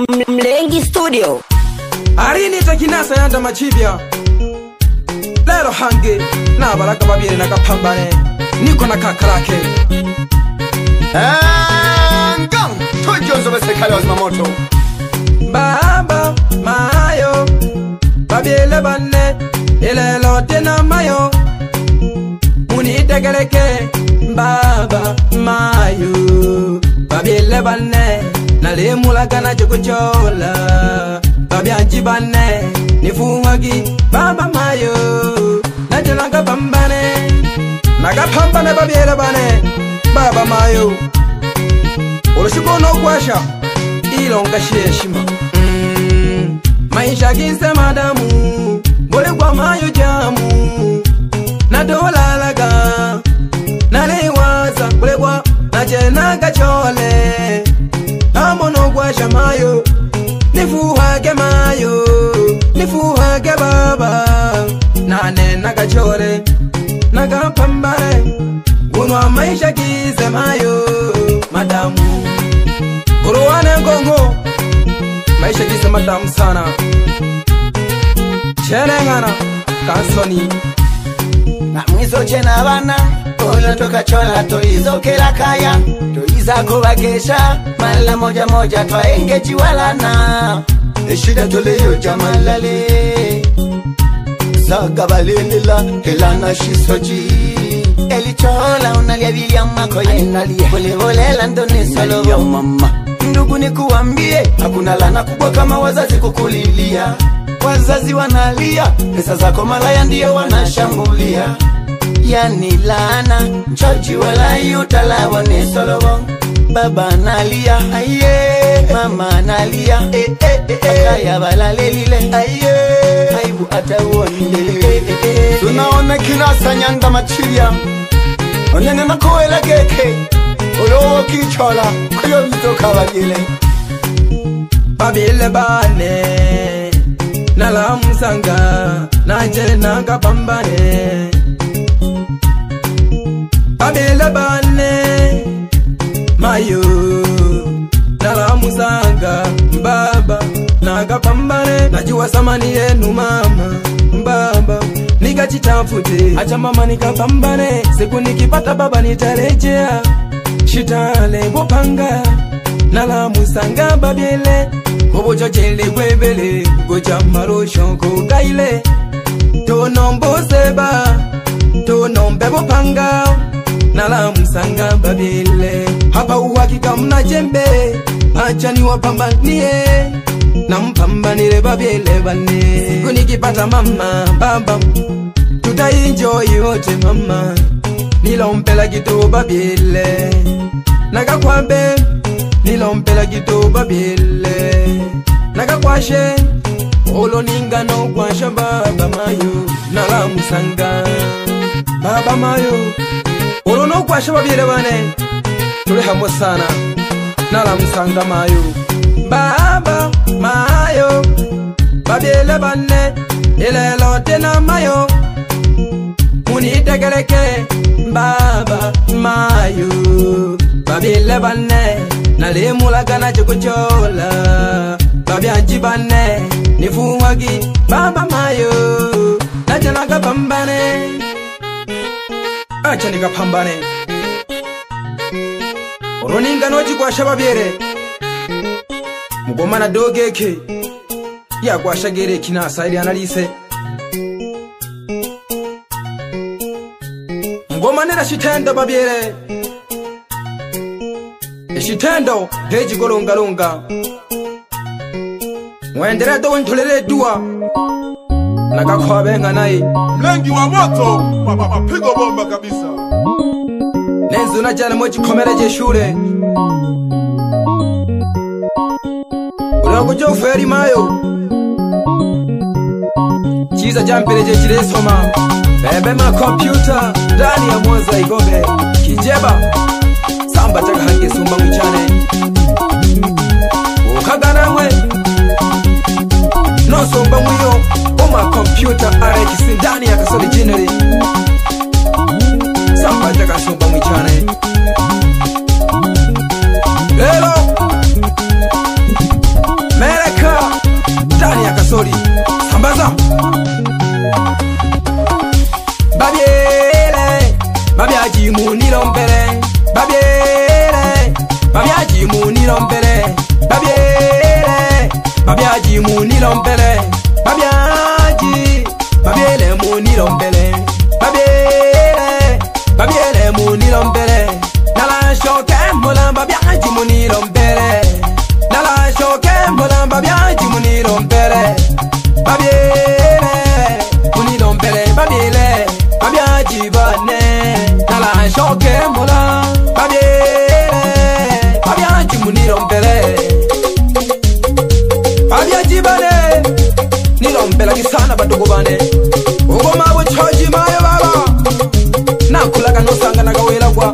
Mlengi Studio. Arini takinasa yanda machibia lero hange na baraka babire na kapambane niko na kakarake Ngam tujonzo besekale wa zimamoto baba mayo babile banne ilelo tena mayo muni tegeleke baba mayo babile banne nalimula kana chukuchola babi anjibane nifuwagi baba mayo najelanga pambane naga pambane babi elebane baba mayo olushiko no kwasha ilonga sheshima maisha kinse madamu bole kwa mayo jamu na dola laga naliwaza bole kwa najenaga chole amono kwasha mayo nifuhage mayo nifuhage baba nane nakachore nakapambare gunwa maisha kize mayo madamu kuruwane ngongo maisha kize madamu sana chenengana kansoni na mwizo chena bana oyo toka chola toizo kela kaya toiza kubakesha mala moja moja twaenge chiwalana eshida toleyo jamalale saga balilila kelana shisoji elichola unalia William makoye nalia vole vole landone solo mama ndugu nikuambie hakuna lana kubwa kama wazazi kukulilia wazazi wanalia pesa zako malaya ndio wanashambulia yani lana choji wala yutalawa ni solo baba analia aye mama analia akaya balalelile aye aibu atawoni tunaona kinasa nyanga machiria onene makoela keke olo kichola kuyo mitoka bagile babile bane nala musanga naje nanga pambane babile bane mayo nala musanga baba naga pambane najua samani yenu mama baba nikachitafute acha mama nikapambane siku nikipata baba nitarejea shitale bopanga nala musanga babile kobojo jele kwebele goja marosho ko kaile to nombo seba to nombe bopanga nala musanga babile hapa uhakika mna jembe acha ni wapambanie na mpambanire babile bane siku nikipata mama baba tutaenjoy yote mama nilompela kitu babile nakakwambe nilompela kitu babile nakakwashe olo ningano kwasha baba mayo nala musanga baba mayo olo no kwasha babile bane tuli hamwe sana nala musanga mayo baba mayo babile bane ilelo tena mayo munitegeleke baba mayo babile bane nalimula kana chukuchola babi anjibane nifuwagi baba mayo najelanga pambane acha nikapambane oroninga noji kwasha babire mugomana dogeke ya kwasha gere kinasa ili analise mgomanira shitendo babire shitendo heji golonga longa mwendera do ntolere dua nakakwabenga naye Mlengi wa moto mapigo bomba kabisa nenzo na jana moji komereje shule urakujo feri mayo chiza jampereje chiresoma bebe ma computer ndani ya Mwanza Igombe kijeba samba chaka hange sumba mwichane ukagana mwe no sumba mwiyo oma computer RX ndani ya Kasoli General samba chaka sumba mwichane shoke mula babiere babyanji munirombele babyanji bane nirombela kisana badogo bane ugoma buchoji mayo baba nakulaga nosanga nagawela kwa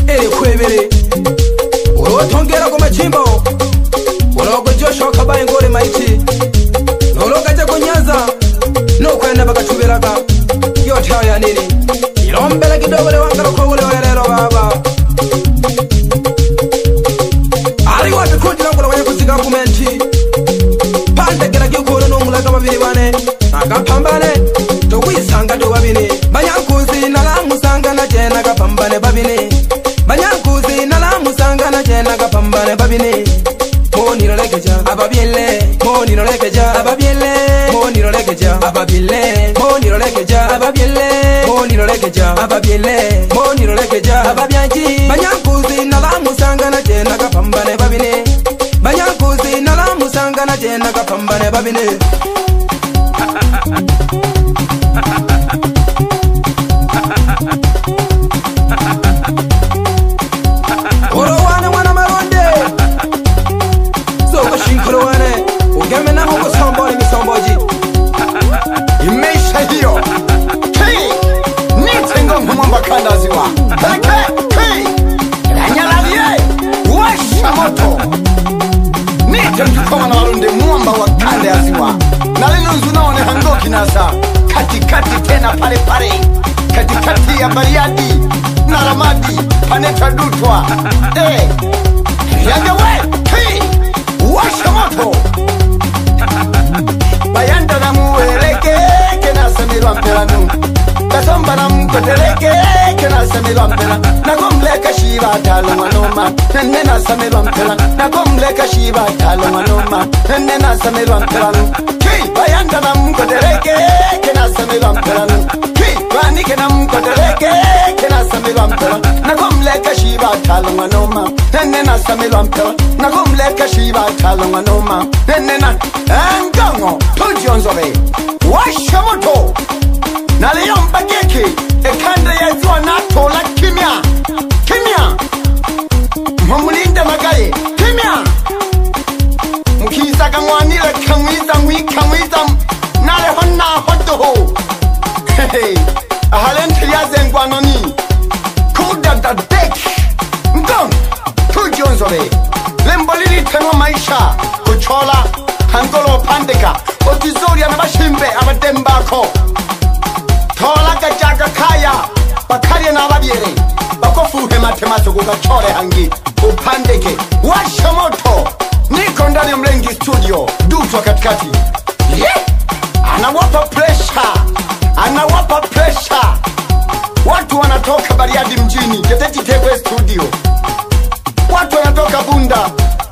ere kwebere urotongera ko machimbo urogo josho kabaye ngore maiti nologa je kunyaza no kwenda bakatuberaga yote ya nini irombela kidobole wangaro ko ule lero baba ari watu kujira ngo wanye kuziga kumenti pande gera gikoro no mulaga babiri bane akapambane to kwisanga to babini banyankuzi nalamusanga na jena kapambane babini banyankuzi nalamusanga jena kapambane babini moniro lekeja ababiele moniro lekeja ababiele moniro lekeja ababiele moniro lekeja ababiele moniro lekeja ababiele moniro lekeja ababyanji banyankuzi nalamusanga jena kapambane babini banyankuzi nalamusanga jena kapambane babini Orowane wana maronde Soko shinkorowane Ugeme na hongo somboni misomboji Imeisha hiyo Kii Nitengo mwamba kandaziwa Kii Ranyalalie Washa moto Nite mtukoma na warunde mwamba wa kande ya ziwa Nalino nzunaone hangoki nasa Katikati tena pale pale Katikati ya Bariadi na Ramadi Paneta Dutwa Yangewe Kii Washa moto Bayanda na muweleke Kena samirwa mpelanu Kasomba na mkoteleke Kena samirwa mpela Nagomleka shiva talo manoma Nena samirwa mpela Nagomleka shiva talo manoma Nena samirwa mpelanu Kii bayanda na mkoteleke Kena samirwa mpelanu Kii bani kena mkoteleke Kena samirwa mpela Nagomleka shiva talo manoma Nena samirwa mpela Nagomleka shiva talo manoma Nena Ngongo Tujionzobe Washa moto Naliyo mbageki Ekanda ya ziwa nato la kimya Kimya Mwamulinda magaye Kimya Mkiza kangwanile kamwiza Nale honna hotoho Hehe Ahalenti yaze ngwanoni Kuda da dek Ngong Tujionzobe Lembolili tenwa maisha Kuchola Hangolo pandeka Otizoria na bashimbe abadembako Tola gajaga kaya Bakaria na ababiere Bakofuhe matemaso kukachore hangi Upandeke Washa moto Niko ndani ya Mlengi Studio Dutwa katikati Anawapa pressure Watu wanatoka Bariadi mjini Geteti Tewe Studio Watu wanatoka Bunda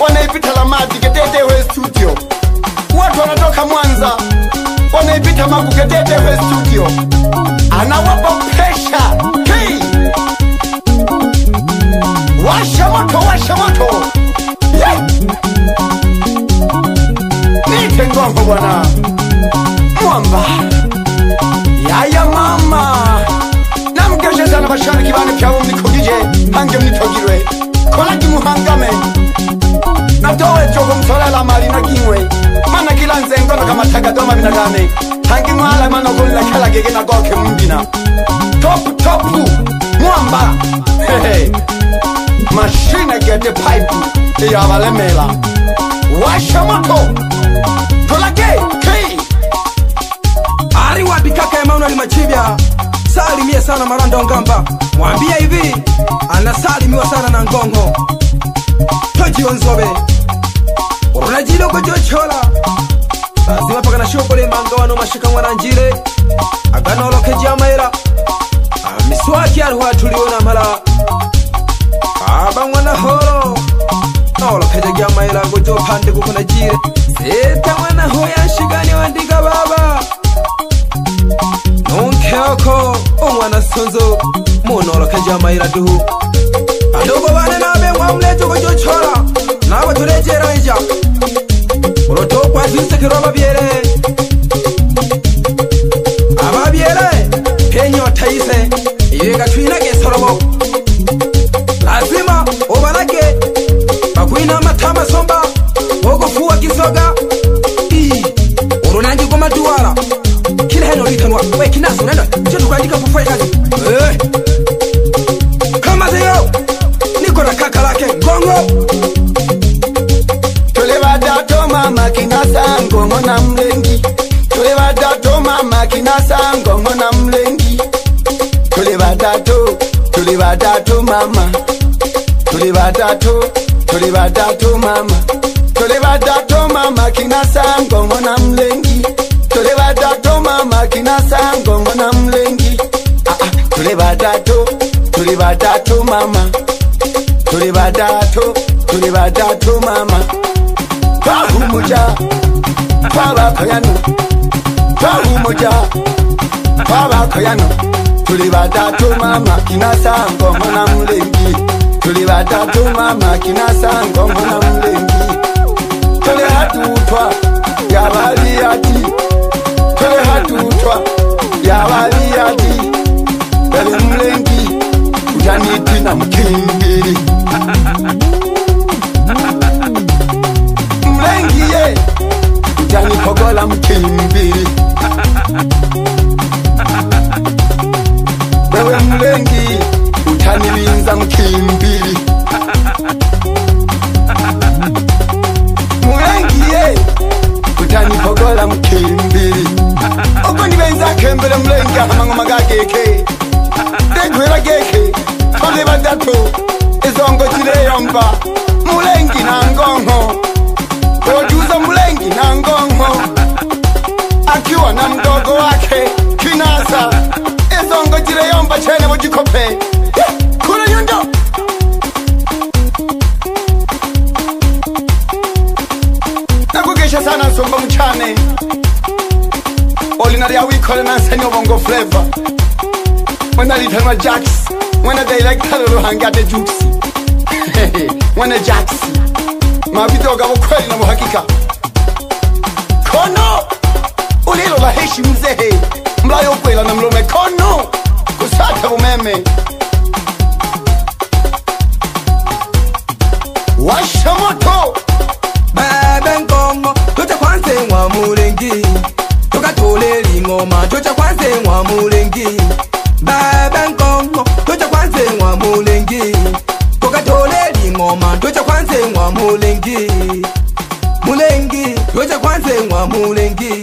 Wanaipita Lamadi Getetewe Studio Watu wanatoka Mwanza Wanaipita Magu Getetewe Studio Anawapa pressure Hey Washa moto Yeah Nite ngombo bwana Mwamba Yaya mama Namgeshe sana bashariki bane pyawo mnikogije Hange mnitogirwe Kolagi muhangame Natowe chogo msolela mali na kimwe Mana kila nzengo na kama tagadoma binadame Hangi mwala mano gula kala gege na goke mbina Topu Mwamba Hehe Machine gete pipe Iya valemela Washa moto Tolage Kei Ari wapi kaka Emmanuel Machibia Salimie sana Maranda Ngamba Mwambia hivi Anasalimiwa sana na Ngongo Tujionzobe Urunajilo kujochola Bazima paka na shokole manga wano mashika mwananjire Aganolo kejamaira Miswaki aruwa tuliona mala Aba mwana horo Nolo kejamaira kujo pande kukuna jire Seta mwana hoya shigani wandiga baba Nunkeoko umwana sonzo Munolo kejamaira duhu Adogo wane nabe mwamlejo kujochola Nawa turejera ija Uroto kwa zise kiro ababiere Ababiere Penyo taise Iwe gatuina gesorobo tenwa we kinaso nenda cho tukandika kufanya kazi kama zio niko na kaka lake Ngongo tole badato mama kinasa Ngongo na mlengi tole badato mama kinasa Ngongo na mlengi tole badato mama tole badato mama tole badato mama kinasa Ngongo na mlengi tole badato mama kinasa Ngongo na mlengi tole badato mama tole badato mama Pahumuja Paba koyano Pahumuja Paba koyano tole badato mama kinasa Ngongo na mlengi tole badato mama kinasa Ngongo na mlengi tole hatutwa yabaliati tole hatutwa yabaliati tole mlengi ujaniti na mkingiri mlengi ye ujani kogola mkimbiri wewe mlengi utanilinza mkimbiri mlengi ye utanipogola mkimbiri uko nibenza kembele mlengi amangoma gageke degwera geke tole badato izongo zileyomba mlengi na Ngongo ojuza mlengi na Ngongo akiwa na mdogo wake kinasa izongo zileyomba chene bujikope kule yundo nakugesha sana nsomba mchane Ordinary awikole na senyo bongo flavor when I little my jacks when they like kalolo hanga de juicy when a jacks mabidoga ukweli na uhakika kono ulilo la heshi mzehe mlayo kwela na mlome kono kusata umeme washa moto bebe Ngongo tocha kwanze mwa mulengi tukatole lingoma tocha kwanze mwa mulengi bebe Ngongo tocha kwanze mwa mulengi tukatole lingoma tocha kwanze mwa mulengi mulengi tocha kwanze mwa mulengi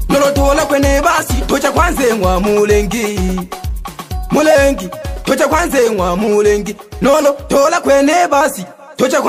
nolo tola kwene basi tocha kwanze mwa mulengi mulengi tocha kwanze mwa mulengi nolo tola kwene basi tocha